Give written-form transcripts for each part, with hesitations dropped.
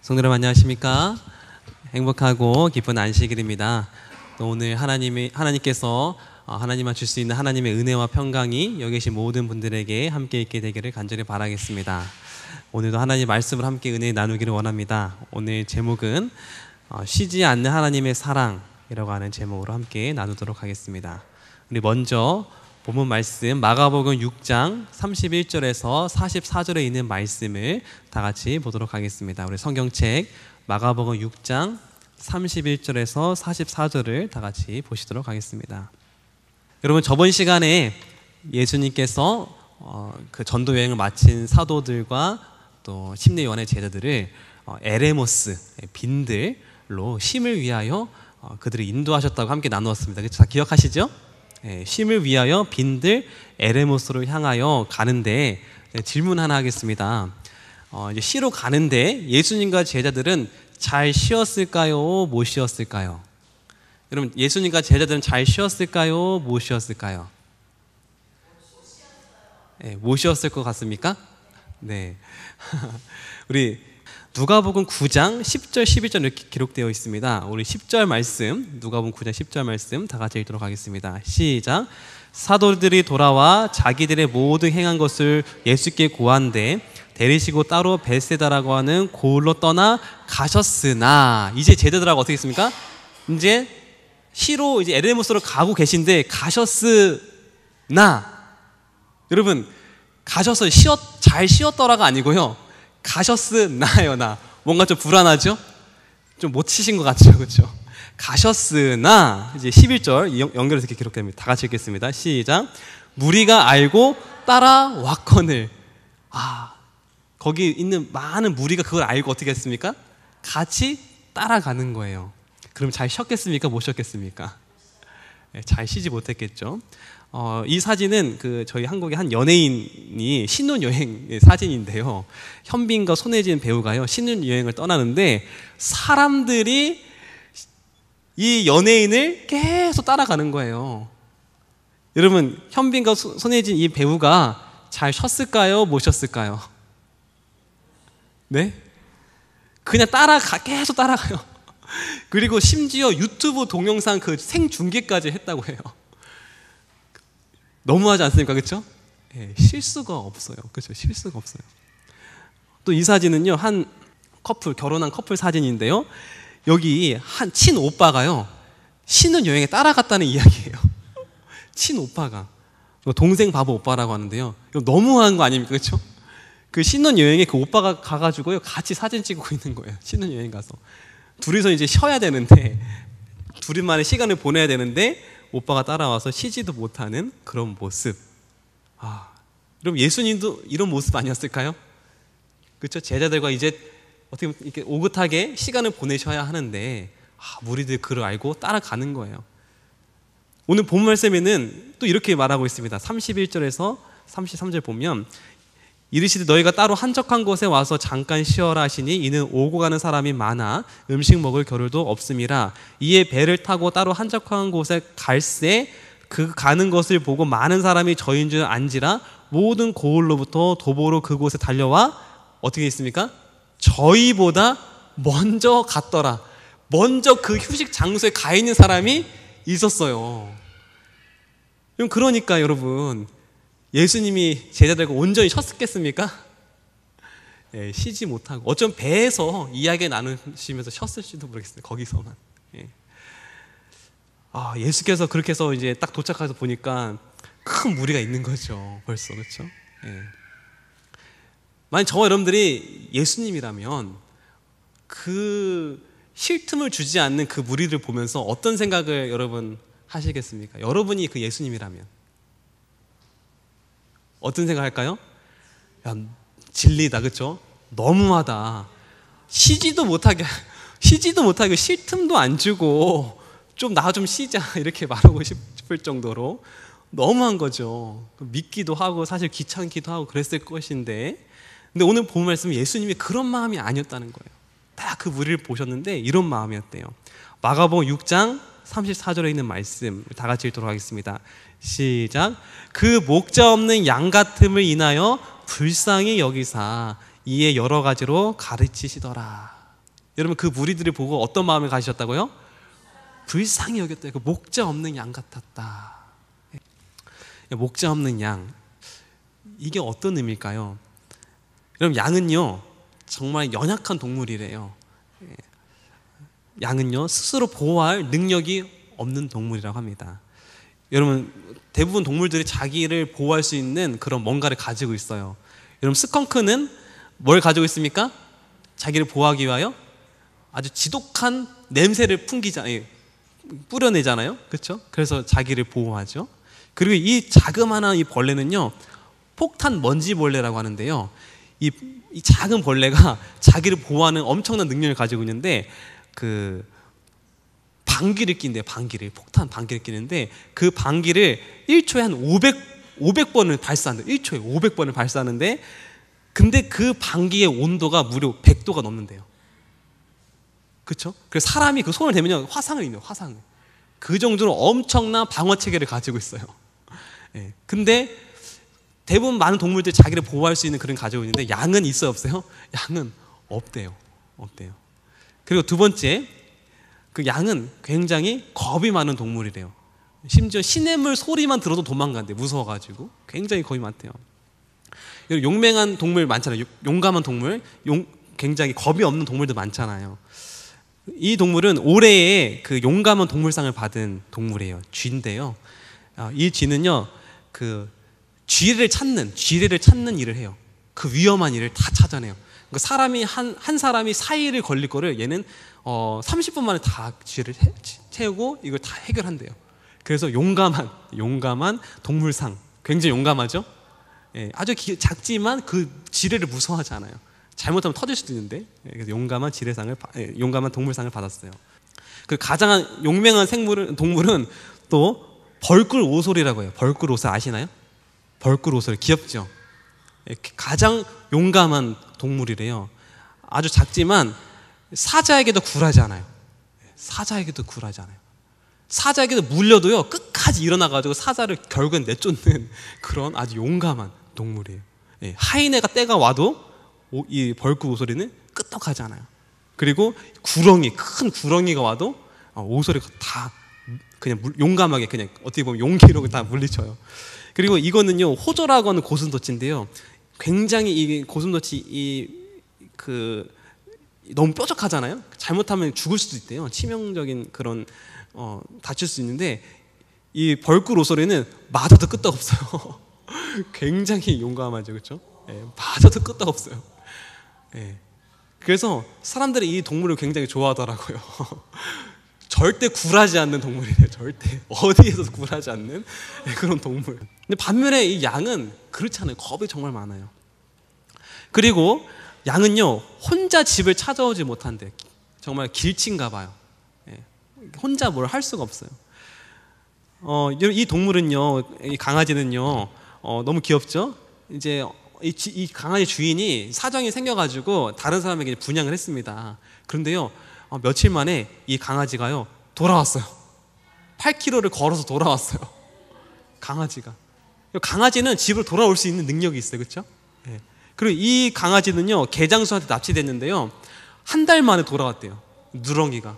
성도여러분 안녕하십니까? 행복하고 기쁜 안식일입니다. 오늘 하나님께서 하나님만 줄 수 있는 하나님의 은혜와 평강이 여기 계신 모든 분들에게 함께 있게 되기를 간절히 바라겠습니다. 오늘도 하나님 말씀을 함께 은혜 나누기를 원합니다. 오늘 제목은 쉬지 않는 하나님의 사랑이라고 하는 제목으로 함께 나누도록 하겠습니다. 우리 먼저 본문 말씀 마가복음 6장 31절에서 44절에 있는 말씀을 다 같이 보도록 하겠습니다. 우리 성경책 마가복음 6장 31절에서 44절을 다 같이 보시도록 하겠습니다. 여러분, 저번 시간에 예수님께서 그 전도 여행을 마친 사도들과 또 심리위원회 제자들을 에레모스 빈들로 쉼을 위하여 그들을 인도하셨다고 함께 나누었습니다. 다 기억하시죠? 쉼을 위하여 빈들 에레모스로 향하여 가는데 질문 하나 하겠습니다. 이제 쉬러 가는데 예수님과 제자들은 잘 쉬었을까요? 못 쉬었을까요? 여러분, 예수님과 제자들은 잘 쉬었을까요? 못 쉬었을까요? 못 쉬었을 것 같습니까? 네. 우리 누가복음 9장 10절 11절 이렇게 기록되어 있습니다. 우리 10절 말씀, 누가복음 9장 10절 말씀 다 같이 읽도록 하겠습니다. 시작. 사도들이 돌아와 자기들의 모든 행한 것을 예수께 고한데 데리시고 따로 벳세다라고 하는 고을로 떠나 가셨으나, 이제 제자들하고 어떻게 했습니까? 이제 시로 이제 에레모스로 가고 계신데 가셨으나, 여러분 가셔서 잘 쉬었더라가 아니고요, 가셨으나요. 나 뭔가 좀 불안하죠? 좀 못 치신 것 같죠? 그렇죠? 가셨으나, 이제 11절 연결해서 이렇게 기록됩니다. 다 같이 읽겠습니다. 시작. 무리가 알고 따라왔거늘. 거기 있는 많은 무리가 그걸 알고 어떻게 했습니까? 같이 따라가는 거예요. 그럼 잘 쉬었겠습니까? 못 쉬었겠습니까? 잘 쉬지 못했겠죠. 이 사진은 저희 한국의 한 연예인이 신혼여행 사진인데요. 현빈과 손예진 배우가요, 신혼여행을 떠나는데 사람들이 이 연예인을 계속 따라가는 거예요. 여러분, 현빈과 손예진 이 배우가 잘 쉬었을까요? 못 쉬었을까요? 네? 그냥 계속 따라가요. 그리고 심지어 유튜브 동영상 그 생중계까지 했다고 해요. 너무하지 않습니까? 그렇죠? 쉴 수가 없어요. 그렇죠? 쉴 수가 없어요. 또 이 사진은요, 한 커플, 결혼한 커플 사진인데요, 여기 한 친오빠가요 신혼여행에 따라갔다는 이야기예요. 친오빠가, 동생 바보 오빠라고 하는데요, 이거 너무한 거 아닙니까? 그렇죠? 그 신혼여행에 그 오빠가 가가지고요 같이 사진 찍고 있는 거예요. 신혼여행 가서 둘이서 이제 쉬어야 되는데, 둘이만의 시간을 보내야 되는데 오빠가 따라와서 쉬지도 못하는 그런 모습. 그럼 예수님도 이런 모습 아니었을까요? 그렇죠? 제자들과 이제 어떻게 이렇게 오긋하게 시간을 보내셔야 하는데 무리들 그를 알고 따라가는 거예요. 오늘 본 말씀에는 또 이렇게 말하고 있습니다. 31절에서 33절 보면, 이르시되 너희가 따로 한적한 곳에 와서 잠깐 쉬어라 하시니 이는 오고 가는 사람이 많아 음식 먹을 겨를도 없음이라. 이에 배를 타고 따로 한적한 곳에 갈새 그 가는 것을 보고 많은 사람이 저인 줄 안지라 모든 고을로부터 도보로 그곳에 달려와 어떻게 있습니까? 저희보다 먼저 갔더라. 먼저 그 휴식 장소에 가 있는 사람이 있었어요. 그러니까 여러분, 예수님이 제자들과 온전히 쉬었겠습니까? 쉬지 못하고 어쩜 배에서 이야기 나누시면서 쉬었을지도 모르겠어요. 거기서만. 예수께서 그렇게 해서 이제 딱 도착해서 보니까 큰 무리가 있는 거죠. 벌써. 그렇죠? 만약 저와 여러분들이 예수님이라면 그 쉴 틈을 주지 않는 그 무리를 보면서 어떤 생각을 여러분 하시겠습니까? 여러분이 그 예수님이라면 어떤 생각 할까요? 야, 진리다, 그렇죠? 너무하다. 쉬지도 못하게 쉴 틈도 안 주고 좀 나 좀 쉬자 이렇게 말하고 싶을 정도로 너무한 거죠. 믿기도 하고 사실 귀찮기도 하고 그랬을 것인데, 근데 오늘 본 말씀은 예수님이 그런 마음이 아니었다는 거예요. 딱 그 무리를 보셨는데 이런 마음이었대요. 마가복음 6장 34절에 있는 말씀 다 같이 읽도록 하겠습니다. 시작. 그 목자 없는 양 같음을 인하여 불쌍히 여기사 이에 여러 가지로 가르치시더라. 여러분 그 무리들을 보고 어떤 마음을 가지셨다고요? 불쌍히 여겼다. 그 목자 없는 양 같았다. 목자 없는 양, 이게 어떤 의미일까요? 여러분 양은요 정말 연약한 동물이래요. 양은요 스스로 보호할 능력이 없는 동물이라고 합니다. 여러분 대부분 동물들이 자기를 보호할 수 있는 그런 뭔가를 가지고 있어요. 여러분 스컹크는 뭘 가지고 있습니까? 자기를 보호하기 위하여 아주 지독한 냄새를 뿌려내잖아요. 그렇죠? 그래서 자기를 보호하죠. 그리고 이 자그마한 이 벌레는요 폭탄 먼지벌레라고 하는데요, 이 작은 벌레가 자기를 보호하는 엄청난 능력을 가지고 있는데 그 방귀를 낀대요. 폭탄 방귀를 끼는데 그 방귀를 1초에 한 500번을 발사한대요. 1초에 500번을 발사하는데, 근데 그 방귀의 온도가 무려 100도가 넘는데요. 그렇죠? 그래서 사람이 그 손을 대면요 화상을 입어요. 화상을. 그 정도로 엄청난 방어 체계를 가지고 있어요. 예. 근데 대부분 많은 동물들이 자기를 보호할 수 있는 그런 가지고 있는데 양은 있어요, 없어요? 양은 없대요. 그리고 두 번째, 그 양은 굉장히 겁이 많은 동물이래요. 심지어 시냇물 소리만 들어도 도망간대. 무서워가지고 굉장히 겁이 많대요. 용맹한 동물 많잖아요. 용감한 동물, 굉장히 겁이 없는 동물도 많잖아요. 이 동물은 올해의 그 용감한 동물상을 받은 동물이에요. 쥐인데요. 이 쥐는요, 그 쥐레를 찾는 일을 해요. 그 위험한 일을 다 찾아내요. 그러니까 사람이 한 사람이 4일을 걸릴 거를 얘는 30분 만에 다 쥐를 채우고 이걸 다 해결한대요. 그래서 용감한 동물상, 굉장히 용감하죠. 예, 아주 작지만 그 지뢰를 무서워하지 않아요. 잘못하면 터질 수도 있는데, 그래서 용감한 동물상을 받았어요. 그 가장 용맹한 동물은 또 벌꿀 오솔이라고 해요. 벌꿀 오솔 아시나요? 벌꿀 오솔 귀엽죠? 가장 용감한 동물이래요. 아주 작지만 사자에게도 굴하지 않아요. 사자에게도 물려도요 끝까지 일어나가지고 사자를 결국엔 내쫓는 그런 아주 용감한 동물이에요. 하이네가 때가 와도 이 벌꿀 오소리는 끄떡하지 않아요. 그리고 큰 구렁이가 와도 오소리가 다 그냥 용감하게, 그냥 어떻게 보면 용기로 다 물리쳐요. 그리고 이거는요 호조라고 하는 고슴도치인데요, 굉장히 이 고슴도치 너무 뾰족하잖아요. 잘못하면 죽을 수도 있대요. 치명적인 그런 다칠 수 있는데, 이 벌꿀 오소리는 맞아도 끄떡없어요. 굉장히 용감하죠, 그렇죠? 맞아도 끄떡없어요. 그래서 사람들이 이 동물을 굉장히 좋아하더라고요. 절대 굴하지 않는 동물이에요. 절대 어디에서도 굴하지 않는 그런 동물. 근데 반면에 이 양은 그렇지 않아요. 겁이 정말 많아요. 그리고 양은요 혼자 집을 찾아오지 못한대. 정말 길친가 봐요. 혼자 뭘 할 수가 없어요. 이 동물은요, 이 강아지는요, 너무 귀엽죠? 이제 이 강아지 주인이 사정이 생겨가지고 다른 사람에게 분양을 했습니다. 그런데요, 며칠 만에 이 강아지가요 돌아왔어요. 8km를 걸어서 돌아왔어요. 강아지는 집으로 돌아올 수 있는 능력이 있어요, 그렇죠? 그리고 이 강아지는요 개장수한테 납치됐는데요, 한 달 만에 돌아왔대요. 누렁이가.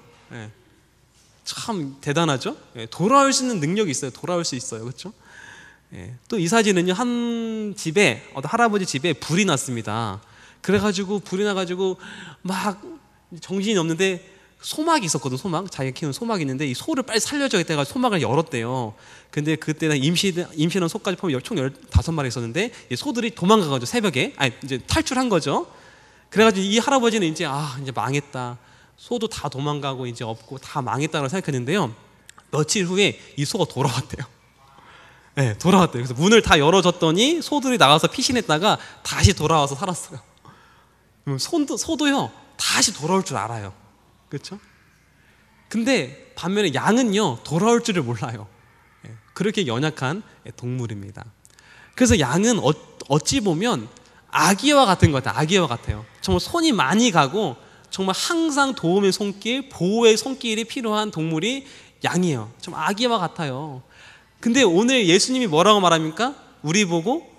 참 대단하죠? 돌아올 수 있는 능력이 있어요. 돌아올 수 있어요, 그렇죠? 또 이 사진은요 한 집에, 어떤 할아버지 집에 불이 났습니다. 그래가지고 불이 나가지고 막 정신이 없는데 소막이 있었거든. 자기가 키우는 소막이 있는데 이 소를 빨리 살려줘야겠다 해가지고 소막을 열었대요. 근데 그때는 임신한 소까지 포함해 총 15마리 있었는데 이 소들이 도망가가지고 새벽에 이제 탈출한 거죠. 그래가지고 이 할아버지는 이제 망했다, 소도 다 도망가고 이제 없고 다 망했다고 생각했는데요, 며칠 후에 이 소가 돌아왔대요. 돌아왔대요. 그래서 문을 다 열어줬더니 소들이 나가서 피신했다가 다시 돌아와서 살았어요. 소도요 다시 돌아올 줄 알아요, 그렇죠? 근데 반면에 양은요 돌아올 줄을 몰라요. 그렇게 연약한 동물입니다. 그래서 양은 어찌 보면 아기와 같은 것 같아요. 아기와 같아요. 정말 손이 많이 가고 정말 항상 도움의 손길, 보호의 손길이 필요한 동물이 양이에요. 좀 아기와 같아요. 근데 오늘 예수님이 뭐라고 말합니까? 우리 보고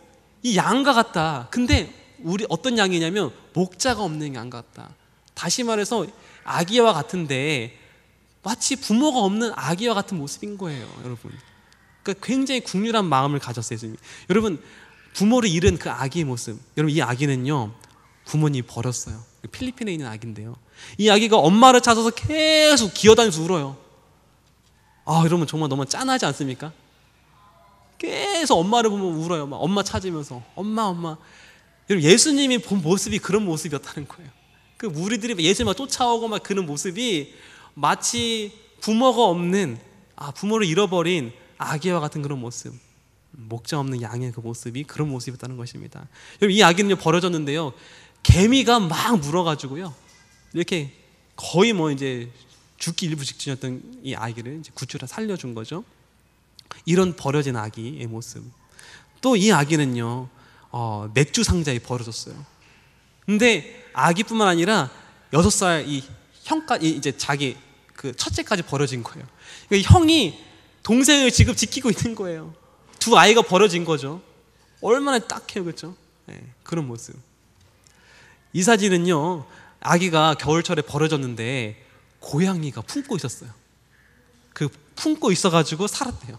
이 양과 같다. 근데 우리 어떤 양이냐면 목자가 없는 양 같다. 다시 말해서 아기와 같은데 마치 부모가 없는 아기와 같은 모습인 거예요, 여러분. 그러니까 굉장히 국률한 마음을 가졌어요, 예수님. 여러분, 부모를 잃은 그 아기의 모습, 여러분, 이 아기는요 부모님이 버렸어요. 필리핀에 있는 아기인데요, 이 아기가 엄마를 찾아서 계속 기어다니면서 울어요. 여러분, 정말 너무 짠하지 않습니까? 계속 엄마를 보면 울어요. 막 엄마 찾으면서 엄마. 여러분, 예수님이 본 모습이 그런 모습이었다는 거예요. 그 무리들이 예수님을 쫓아오고 막 그런 모습이 마치 부모가 없는, 부모를 잃어버린 아기와 같은 그런 모습, 목자 없는 양의 그 모습이 그런 모습이었다는 것입니다. 여러분, 이 아기는요 버려졌는데요, 개미가 막 물어가지고요 이렇게 거의 이제 죽기 일부 직전이었던 이 아기를 이제 구출해 살려준 거죠. 이런 버려진 아기의 모습. 또 이 아기는요 맥주 상자에 버려졌어요. 근데 아기뿐만 아니라 6살 이 형까지, 이제 자기 그 첫째까지 버려진 거예요. 그러니까 형이 동생을 지금 지키고 있는 거예요. 두 아이가 버려진 거죠. 얼마나 딱해요, 그렇죠? 네, 그런 모습. 이 사진은요, 아기가 겨울철에 버려졌는데 고양이가 품고 있었어요. 그 품고 있어가지고 살았대요.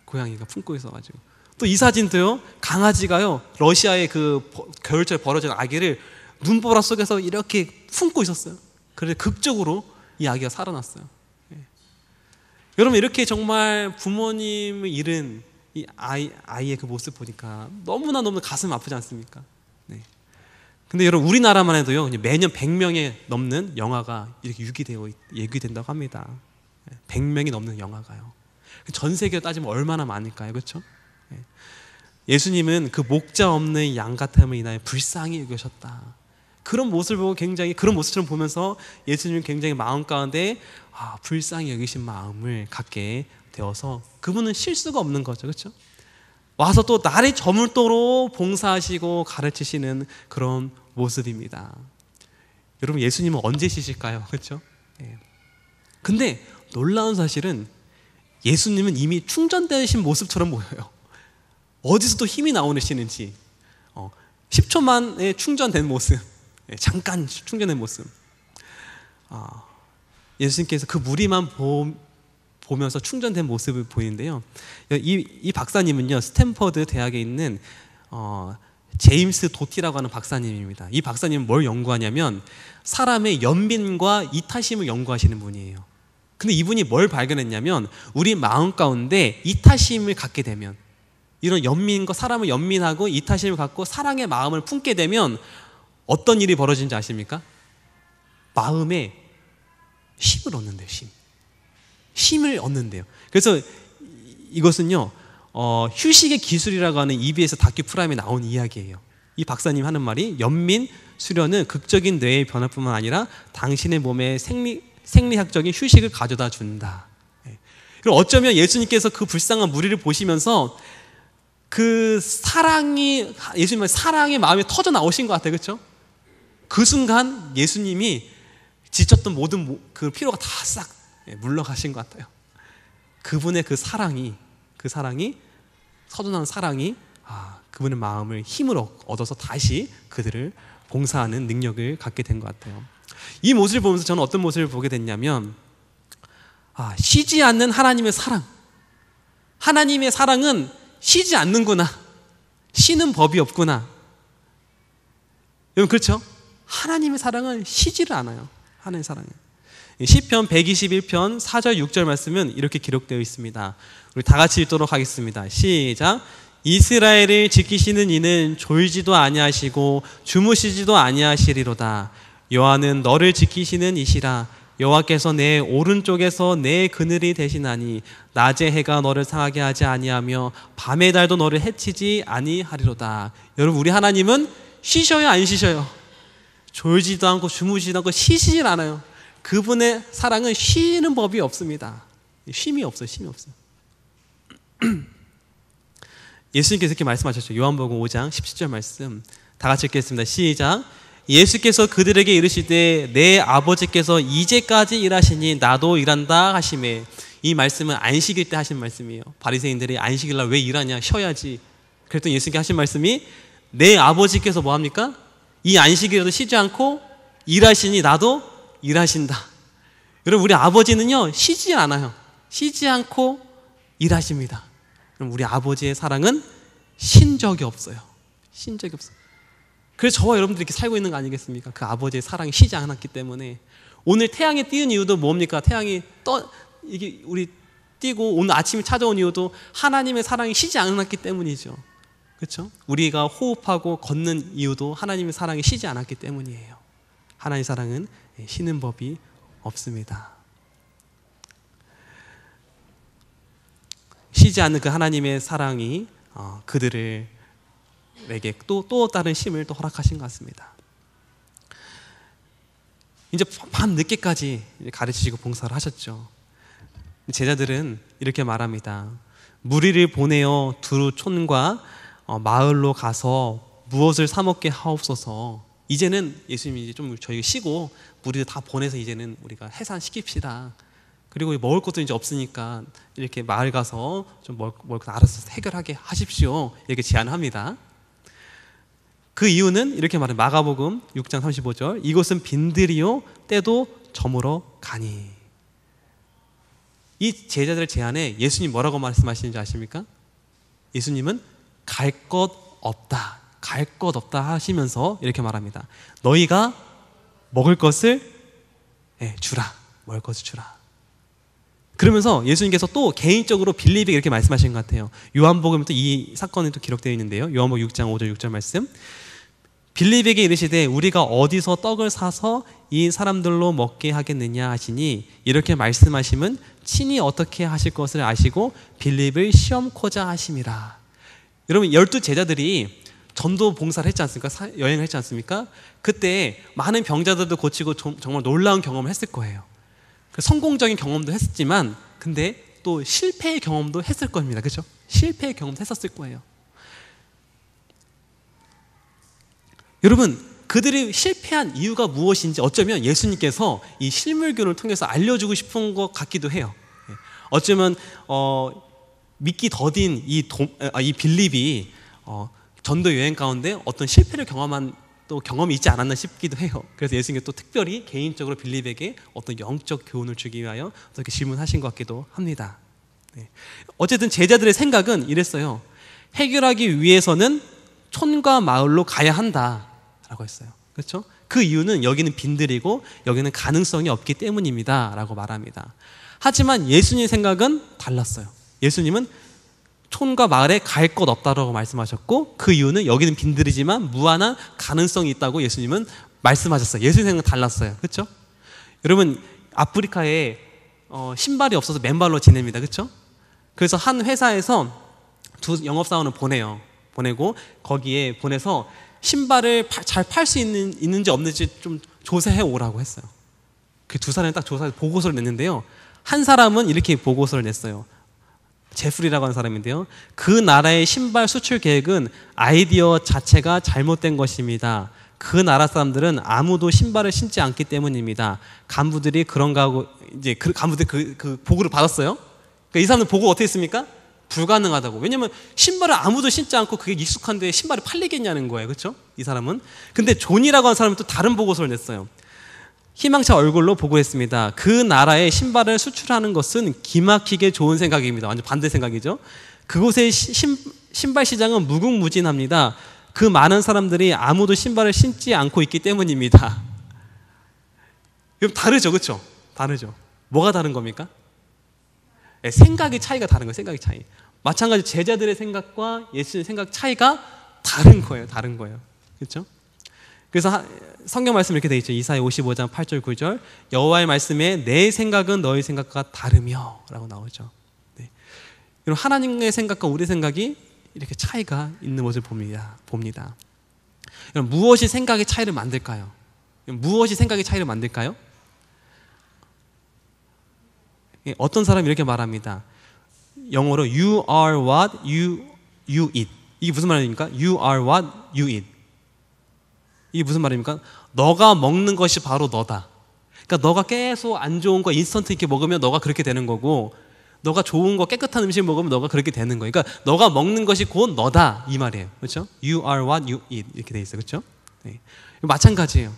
고양이가 품고 있어가지고. 또 이 사진도요, 강아지가요 러시아의 그 겨울철에 버려진 아기를 눈보라 속에서 이렇게 품고 있었어요. 그래서 극적으로 이 아기가 살아났어요. 네. 여러분, 이렇게 정말 부모님을 잃은 이 아이의 그 모습 보니까 너무나 가슴 아프지 않습니까? 네. 근데 여러분, 우리나라만 해도요 매년 100명이 넘는 영화가 이렇게 예기된다고 합니다. 100명이 넘는 영화가요. 전 세계로 따지면 얼마나 많을까요, 그렇죠? 예수님은 그 목자 없는 양 같음을 인하여 불쌍히 여기셨다. 그런 모습을 보고 굉장히, 그런 모습처럼 보면서 예수님은 굉장히 마음 가운데 불쌍히 여기신 마음을 갖게 되어서, 그분은 실수가 없는 거죠, 그렇죠? 와서 또 날이 저물도록 봉사하시고 가르치시는 그런 모습입니다. 여러분, 예수님은 언제 쉬실까요, 그렇죠? 근데 놀라운 사실은 예수님은 이미 충전되신 모습처럼 보여요. 어디서 또 힘이 나오시는지 10초 만에 충전된 모습, 잠깐 충전된 모습. 예수님께서 그 무리만 보면서 충전된 모습을 보이는데요, 이 박사님은요 스탠퍼드 대학에 있는 제임스 도티라고 하는 박사님입니다. 이 박사님은 뭘 연구하냐면 사람의 연민과 이타심을 연구하시는 분이에요. 근데 이분이 뭘 발견했냐면, 우리 마음 가운데 이타심을 갖게 되면, 이런 연민과, 사람을 연민하고 이타심을 갖고 사랑의 마음을 품게 되면 어떤 일이 벌어지는지 아십니까? 마음에 힘을 얻는데요. 힘을 얻는데요. 그래서 이것은요 휴식의 기술이라고 하는 EBS 다큐 프라임에 나온 이야기예요. 이 박사님 하는 말이, 연민 수련은 극적인 뇌의 변화뿐만 아니라 당신의 몸에 생리학적인 휴식을 가져다 준다. 그리고 어쩌면 예수님께서 그 불쌍한 무리를 보시면서 그 사랑이, 예수님의 사랑의 마음이 터져 나오신 것 같아요, 그렇죠? 그 순간 예수님이 지쳤던 모든 그 피로가 다 싹 물러가신 것 같아요. 그분의 그 사랑이 터져나온 사랑이 그분의 마음을, 힘을 얻어서 다시 그들을 봉사하는 능력을 갖게 된 것 같아요. 이 모습을 보면서 저는 어떤 모습을 보게 됐냐면, 쉬지 않는 하나님의 사랑. 하나님의 사랑은 쉬지 않는구나. 쉬는 법이 없구나. 여러분, 그렇죠? 하나님의 사랑은 쉬지를 않아요. 하나님의 사랑은. 시편 121편 4절 6절 말씀은 이렇게 기록되어 있습니다. 우리 다 같이 읽도록 하겠습니다. 시작. 이스라엘을 지키시는 이는 졸지도 아니하시고 주무시지도 아니하시리로다. 여호와는 너를 지키시는 이시라. 여호와께서 내 오른쪽에서 내 그늘이 되시나니 낮의 해가 너를 상하게 하지 아니하며 밤의 달도 너를 해치지 아니하리로다. 여러분, 우리 하나님은 쉬셔요, 안 쉬셔요? 졸지도 않고 주무시지도 않고 쉬시질 않아요. 그분의 사랑은 쉬는 법이 없습니다. 쉼이 없어요. 예수님께서 이렇게 말씀하셨죠. 요한복음 5장 17절 말씀 다 같이 읽겠습니다. 시작. 예수께서 그들에게 이르시되 내 아버지께서 이제까지 일하시니 나도 일한다 하시매. 이 말씀은 안식일 때 하신 말씀이에요. 바리새인들이 안식일 날 왜 일하냐, 쉬어야지. 그랬더니 예수님께 하신 말씀이, 내 아버지께서 뭐합니까? 이 안식일에도 쉬지 않고 일하시니 나도 일하신다. 여러분, 우리 아버지는요, 쉬지 않아요. 쉬지 않고 일하십니다. 그럼 우리 아버지의 사랑은 쉰 적이 없어요. 쉰 적이 없어요. 그래서 저와 여러분들이 이렇게 살고 있는 거 아니겠습니까? 그 아버지의 사랑이 쉬지 않았기 때문에. 오늘 태양이 띄는 이유도 뭡니까? 태양이 이게 우리 뛰고 오늘 아침이 찾아온 이유도 하나님의 사랑이 쉬지 않았기 때문이죠. 그렇죠? 우리가 호흡하고 걷는 이유도 하나님의 사랑이 쉬지 않았기 때문이에요. 하나님의 사랑은 쉬는 법이 없습니다. 쉬지 않는 그 하나님의 사랑이 그들에게 또 다른 쉼을 또 허락하신 것 같습니다. 이제 밤 늦게까지 가르치시고 봉사를 하셨죠. 제자들은 이렇게 말합니다. 무리를 보내어 두 촌과 마을로 가서 무엇을 사 먹게 하옵소서. 이제는 예수님이 이제 좀 저희가 쉬고 무리를 다 보내서 이제는 우리가 해산시킵시다. 그리고 먹을 것도 이제 없으니까 이렇게 마을 가서 좀 먹을 것 알아서 해결하게 하십시오. 이렇게 제안합니다. 그 이유는 이렇게 말해요. 마가복음 6장 35절. 이곳은 빈들이요 때도 저물어 가니. 이 제자들의 제안에 예수님 뭐라고 말씀하시는지 아십니까? 예수님은 갈 것 없다. 갈 것 없다 하시면서 이렇게 말합니다. 너희가 먹을 것을 주라. 먹을 것을 주라. 그러면서 예수님께서 또 개인적으로 빌립에게 이렇게 말씀하신 것 같아요. 요한복음에 또 이 사건이 또 기록되어 있는데요. 요한복음 6장 5절 6절 말씀. 빌립에게 이르시되 우리가 어디서 떡을 사서 이 사람들로 먹게 하겠느냐 하시니 이렇게 말씀하심은 친히 어떻게 하실 것을 아시고 빌립을 시험코자 하심이라. 여러분, 12 제자들이 전도 봉사를 했지 않습니까? 여행을 했지 않습니까? 그때 많은 병자들도 고치고 정말 놀라운 경험을 했을 거예요. 성공적인 경험도 했었지만 근데 또 실패의 경험도 했을 겁니다. 그렇죠? 실패의 경험도 했었을 거예요. 여러분, 그들이 실패한 이유가 무엇인지 어쩌면 예수님께서 이 실물교를 통해서 알려주고 싶은 것 같기도 해요. 어쩌면 믿기 더딘 이 빌립이 전도 여행 가운데 어떤 실패를 경험한 또 경험이 있지 않았나 싶기도 해요. 그래서 예수님께서 또 특별히 개인적으로 빌립에게 어떤 영적 교훈을 주기 위하여 그렇게 질문하신 것 같기도 합니다. 어쨌든 제자들의 생각은 이랬어요. 해결하기 위해서는 촌과 마을로 가야 한다라고 했어요. 그렇죠? 그 이유는 여기는 빈들이고 여기는 가능성이 없기 때문입니다 라고 말합니다. 하지만 예수님의 생각은 달랐어요. 예수님은 촌과 마을에 갈 것 없다라고 말씀하셨고 그 이유는 여기는 빈들이지만 무한한 가능성이 있다고 예수님은 말씀하셨어요. 예수님 생각은 달랐어요. 그렇죠? 여러분, 아프리카에 신발이 없어서 맨발로 지냅니다. 그렇죠? 그래서 한 회사에서 두 영업사원을 보내고 거기에 보내서 신발을 잘 팔 수 있는지 없는지 좀 조사해 오라고 했어요. 그 두 사람이 딱 조사해서 보고서를 냈는데요. 한 사람은 이렇게 보고서를 냈어요. 제프리라고 하는 사람인데요. 그 나라의 신발 수출 계획은 아이디어 자체가 잘못된 것입니다. 그 나라 사람들은 아무도 신발을 신지 않기 때문입니다. 간부들이 그런가 하고 이제 간부들이 그 보고를 받았어요. 그러니까 이 사람들 보고 어떻게 했습니까? 불가능하다고. 왜냐면 신발을 아무도 신지 않고 그게 익숙한데 신발이 팔리겠냐는 거예요. 그렇죠? 이 사람은. 근데 존이라고 하는 사람은 또 다른 보고서를 냈어요. 희망차 얼굴로 보고했습니다. 그 나라에 신발을 수출하는 것은 기막히게 좋은 생각입니다. 완전 반대 생각이죠. 그곳의 신발 시장은 무궁무진합니다. 그 많은 사람들이 아무도 신발을 신지 않고 있기 때문입니다. 그럼 다르죠, 그렇죠? 다르죠. 뭐가 다른 겁니까? 생각의 차이가 다른 거예요. 생각의 차이. 마찬가지 제자들의 생각과 예수님의 생각 차이가 다른 거예요. 다른 거예요. 그렇죠? 그래서 성경 말씀 이렇게 되어 있죠. 이사야 55장 8절 9절. 여호와의 말씀에 내 생각은 너희 생각과 다르며 라고 나오죠. 네. 여러분, 하나님의 생각과 우리 생각이 이렇게 차이가 있는 것을 봅니다. 여러분, 무엇이 생각의 차이를 만들까요? 무엇이 생각의 차이를 만들까요? 어떤 사람이 이렇게 말합니다. 영어로 You are what you eat. 이게 무슨 말입니까? You are what you eat. 이게 무슨 말입니까? 너가 먹는 것이 바로 너다. 그러니까 너가 계속 안 좋은 거 인스턴트 이렇게 먹으면 너가 그렇게 되는 거고, 너가 좋은 거 깨끗한 음식 먹으면 너가 그렇게 되는 거예요. 그러니까 너가 먹는 것이 곧 너다 이 말이에요. 그렇죠? You are what you eat 이렇게 돼 있어요. 그렇죠? 네. 마찬가지예요.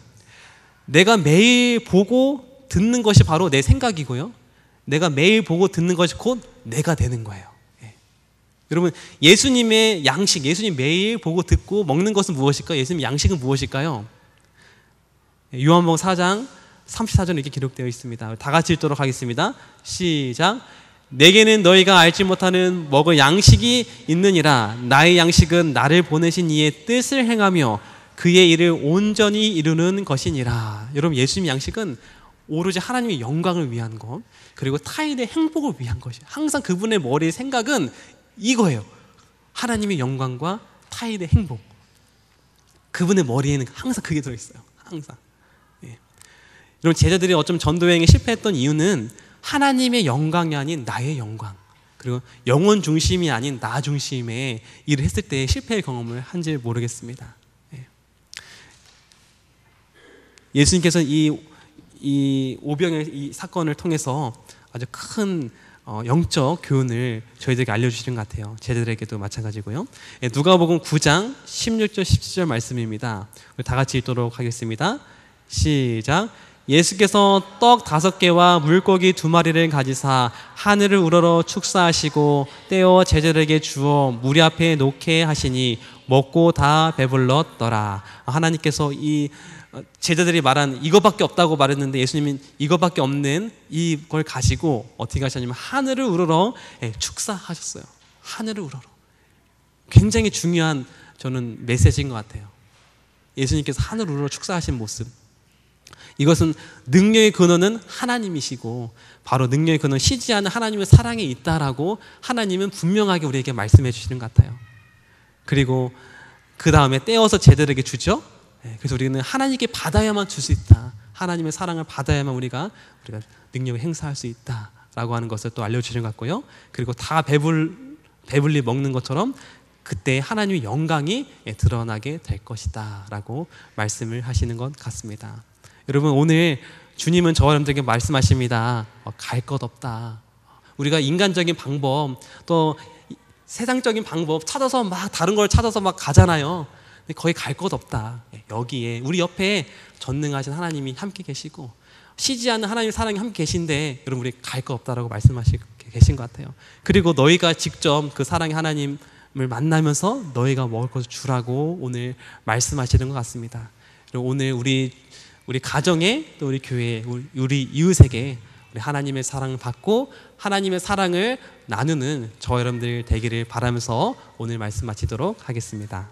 내가 매일 보고 듣는 것이 바로 내 생각이고요. 내가 매일 보고 듣는 것이 곧 내가 되는 거예요. 예. 여러분, 예수님의 양식, 예수님 매일 보고 듣고 먹는 것은 무엇일까요? 예수님 양식은 무엇일까요? 요한복음 4장 34절에 이렇게 기록되어 있습니다. 다 같이 읽도록 하겠습니다. 시작. 내게는 너희가 알지 못하는 먹을 양식이 있느니라. 나의 양식은 나를 보내신 이의 뜻을 행하며 그의 일을 온전히 이루는 것이니라. 여러분, 예수님 양식은 오로지 하나님의 영광을 위한 것, 그리고 타인의 행복을 위한 것이에요. 항상 그분의 머리의 생각은 이거예요. 하나님의 영광과 타인의 행복. 그분의 머리에는 항상 그게 들어있어요. 항상. 예. 여러분, 제자들이 어쩜 전도여행에 실패했던 이유는 하나님의 영광이 아닌 나의 영광, 그리고 영혼 중심이 아닌 나 중심의 일을 했을 때 실패의 경험을 한지 모르겠습니다. 예. 예수님께서 이 오병의 이 사건을 통해서 아주 큰 영적 교훈을 저희들에게 알려주시는 것 같아요. 제자들에게도 마찬가지고요. 예, 누가복음 9장 16절 17절 말씀입니다. 우리 다 같이 읽도록 하겠습니다. 시작. 예수께서 떡 5개와 물고기 2마리를 가지사 하늘을 우러러 축사하시고 떼어 제자들에게 주어 무리 앞에 놓게 하시니 먹고 다 배불렀더라. 하나님께서 이 제자들이 말한 이거밖에 없다고 말했는데 예수님은 이거밖에 없는 이걸 가지고 어떻게 하셨냐면 하늘을 우러러 축사하셨어요. 하늘을 우러러. 굉장히 중요한 저는 메시지인 것 같아요. 예수님께서 하늘을 우러러 축사하신 모습, 이것은 능력의 근원은 하나님이시고 바로 능력의 근원 쉬지 않는 하나님의 사랑에 있다라고 하나님은 분명하게 우리에게 말씀해 주시는 것 같아요. 그리고 그 다음에 떼어서 제자들에게 주죠. 그래서 우리는 하나님께 받아야만 줄 수 있다. 하나님의 사랑을 받아야만 우리가 능력을 행사할 수 있다라고 하는 것을 또 알려주시는 것 같고요. 그리고 다 배불리 먹는 것처럼 그때 하나님의 영광이 드러나게 될 것이다 라고 말씀을 하시는 것 같습니다. 여러분, 오늘 주님은 저와 여러분들에게 말씀하십니다. 갈 것 없다. 우리가 인간적인 방법, 또 세상적인 방법 찾아서 막 다른 걸 찾아서 막 가잖아요. 근데 거기 갈 것 없다. 여기에 우리 옆에 전능하신 하나님이 함께 계시고 쉬지 않는 하나님의 사랑이 함께 계신데 여러분, 우리 갈 것 없다라고 말씀하시고 계신 것 같아요. 그리고 너희가 직접 그 사랑의 하나님을 만나면서 너희가 먹을 것을 주라고 오늘 말씀하시는 것 같습니다. 그리고 오늘 우리 가정에, 또 우리 교회에, 우리 이웃에게 우리 하나님의 사랑을 받고 하나님의 사랑을 나누는 저와 여러분들 되기를 바라면서 오늘 말씀 마치도록 하겠습니다.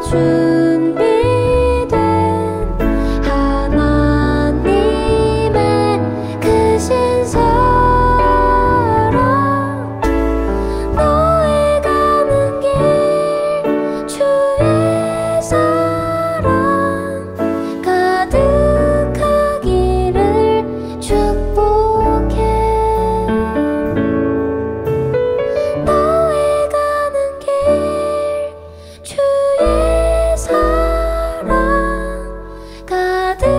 준비된 하나님의 그 신사랑 너의 가는 길 주의 사랑 가득하기를 축복해. 너의 가는 길 주의 사랑 가득하기를